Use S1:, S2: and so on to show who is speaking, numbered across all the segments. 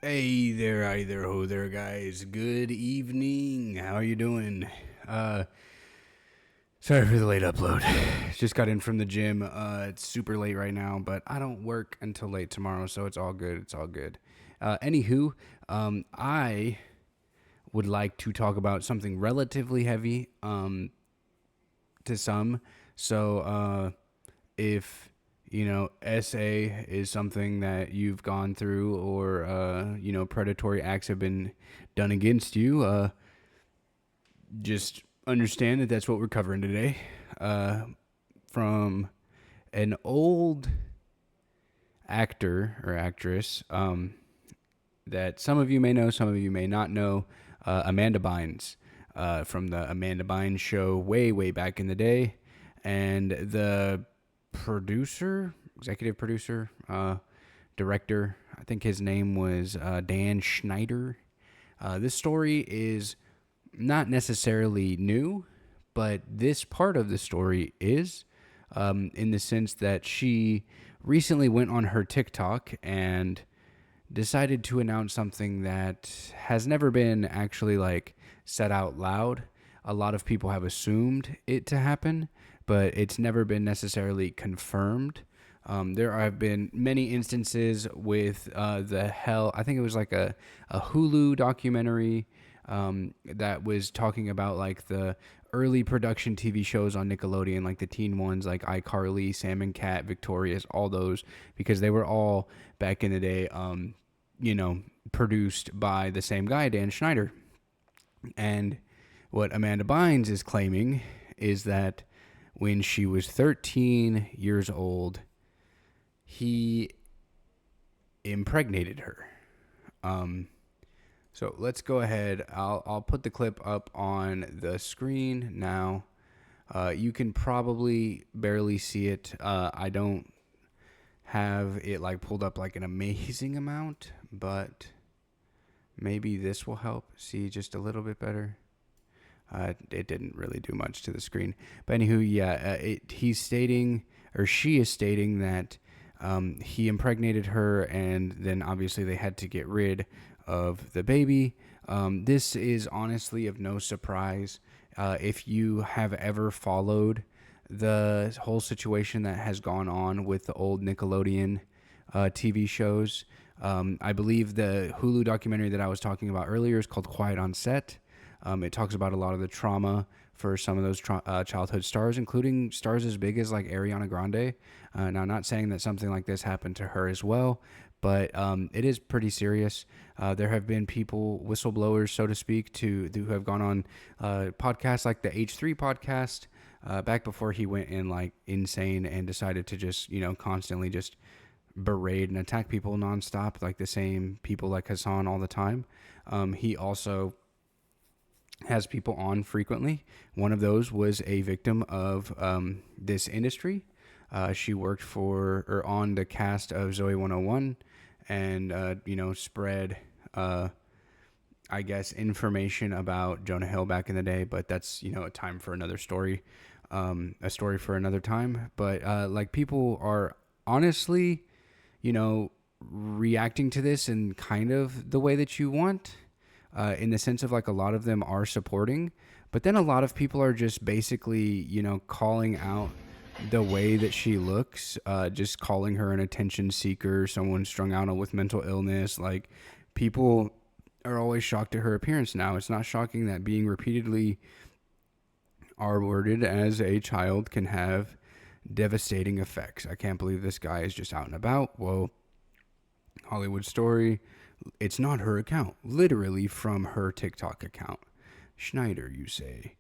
S1: Hey there, ho there, guys. Good evening. How are you doing? Uh, Sorry for the late upload. Just got in from the gym. It's super late right now, but I don't work until late tomorrow, so it's all good. It's all good. Anywho, I would like to talk about something relatively heavy to some. So, if SA is something that you've gone through, or predatory acts have been done against you, just understand that that's what we're covering today. From an old actor or actress, that some of you may know, some of you may not know, Amanda Bynes, from the Amanda Bynes show way back in the day. And the executive producer, director, I think his name was Dan Schneider. This story is not necessarily new, but this part of the story is, in the sense that she recently went on her TikTok and decided to announce something that has never been actually like said out loud. A lot of people have assumed it to happen, but it's never been necessarily confirmed. There have been many instances with I think it was like a Hulu documentary that was talking about like the early production TV shows on Nickelodeon, like the teen ones like iCarly, Sam and Cat, Victorious, all those, because they were all back in the day, produced by the same guy, Dan Schneider. And what Amanda Bynes is claiming is that when she was 13 years old, he impregnated her. So let's go ahead. I'll put the clip up on the screen now. You can probably barely see it. I don't have it like pulled up like an amazing amount, but maybe this will help see just a little bit better. It didn't really do much to the screen, but anywho, yeah, he's stating, or she is stating, that he impregnated her, and then obviously they had to get rid of the baby. This is honestly of no surprise. If you have ever followed the whole situation that has gone on with the old Nickelodeon TV shows, I believe the Hulu documentary that I was talking about earlier is called Quiet on Set. It talks about a lot of the trauma for some of those childhood stars, including stars as big as like Ariana Grande. Now, I'm not saying that something like this happened to her as well, but it is pretty serious. There have been people, whistleblowers, so to speak, who have gone on podcasts like the H3 podcast, back before he went in like insane and decided to just, constantly just berate and attack people nonstop, like the same people like Hassan all the time. He also has people on frequently. One of those was a victim of this industry. She worked for, or on the cast of Zoe 101, and spread, I guess, information about Jonah Hill back in the day. But that's a time for another story, a story for another time. But like, people are honestly, reacting to this in kind of the way that you want, in the sense of like a lot of them are supporting, but then a lot of people are just basically, calling out the way that she looks, just calling her an attention seeker, someone strung out with mental illness. Like, people are always shocked at her appearance now. It's not shocking that being repeatedly R-worded as a child can have devastating effects. I can't believe this guy is just out and about. Well, Hollywood Story, it's not her account. Literally from her TikTok account. Schneider, you say.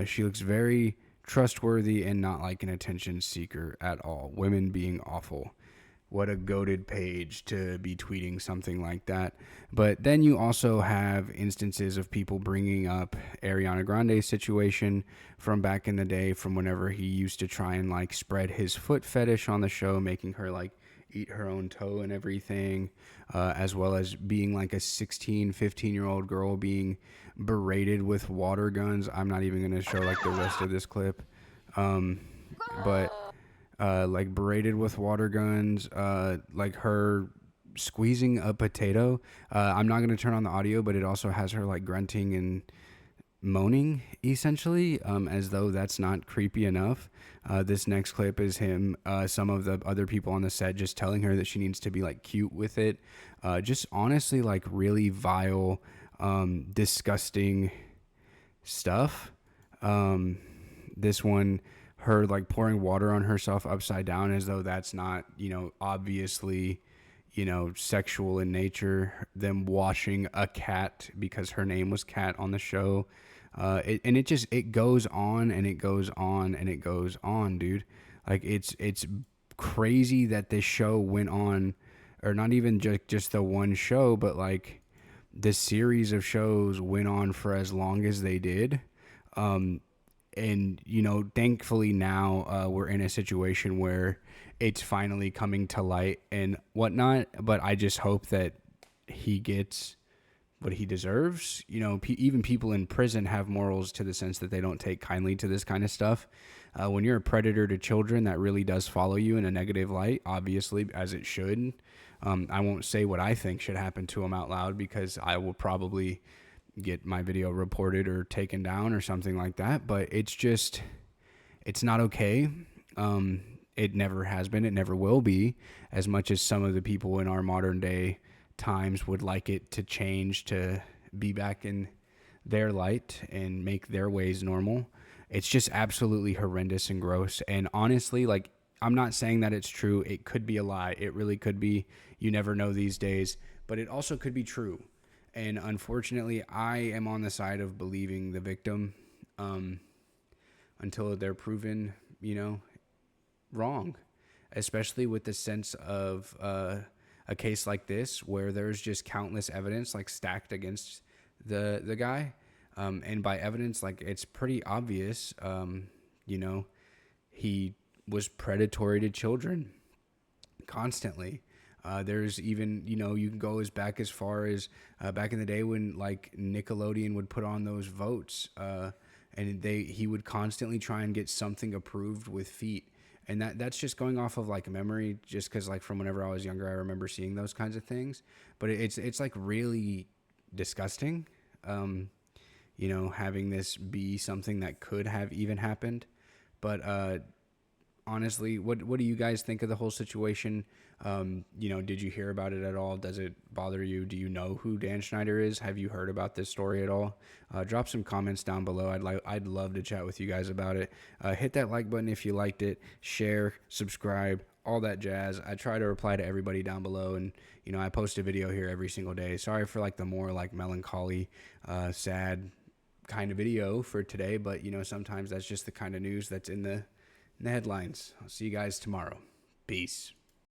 S1: She looks very trustworthy and not like an attention seeker at all. Women being awful. What a goated page to be tweeting something like that. But then you also have instances of people bringing up Ariana Grande's situation from back in the day, from whenever he used to try and like spread his foot fetish on the show, making her like eat her own toe and everything, as well as being like a 16, 15-year-old girl being berated with water guns. I'm not even going to show like the rest of this clip. But like berated with water guns, like her squeezing a potato. I'm not gonna turn on the audio, but it also has her like grunting and moaning essentially, as though that's not creepy enough. This next clip is him, some of the other people on the set just telling her that she needs to be like cute with it. Just honestly, like really vile, disgusting stuff. This one, her like pouring water on herself upside down as though that's not, obviously, sexual in nature. Them washing a cat because her name was Cat on the show. It goes on and it goes on and it goes on, dude. Like it's crazy that this show went on, or not even just the one show, but like this series of shows went on for as long as they did. And thankfully now we're in a situation where it's finally coming to light and whatnot. But I just hope that he gets what he deserves. Even people in prison have morals, to the sense that they don't take kindly to this kind of stuff. When you're a predator to children, that really does follow you in a negative light, obviously, as it should. I won't say what I think should happen to him out loud, because I will probably get my video reported or taken down or something like that. But it's not okay. It never has been. It never will be, as much as some of the people in our modern day times would like it to change, to be back in their light and make their ways normal. It's just absolutely horrendous and gross. And honestly, like, I'm not saying that it's true. It could be a lie. It really could be. You never know these days. But it also could be true. And unfortunately, I am on the side of believing the victim, until they're proven, wrong. Especially with the sense of a case like this, where there's just countless evidence like stacked against the guy. And by evidence, like, it's pretty obvious, he was predatory to children constantly. There's even, you can go as far as back in the day when like Nickelodeon would put on those votes, and he would constantly try and get something approved with feet. And that's just going off of like memory, just because like from whenever I was younger, I remember seeing those kinds of things. But it's like really disgusting, having this be something that could have even happened. But honestly, what do you guys think of the whole situation? Did you hear about it at all? Does it bother you? Do you know who Dan Schneider is? Have you heard about this story at all? Drop some comments down below. I'd love to chat with you guys about it. Hit that like button if you liked it. Share, subscribe, all that jazz. I try to reply to everybody down below, and I post a video here every single day. Sorry for like the more like melancholy, sad kind of video for today, but sometimes that's just the kind of news that's in the headlines. I'll see you guys tomorrow. Peace.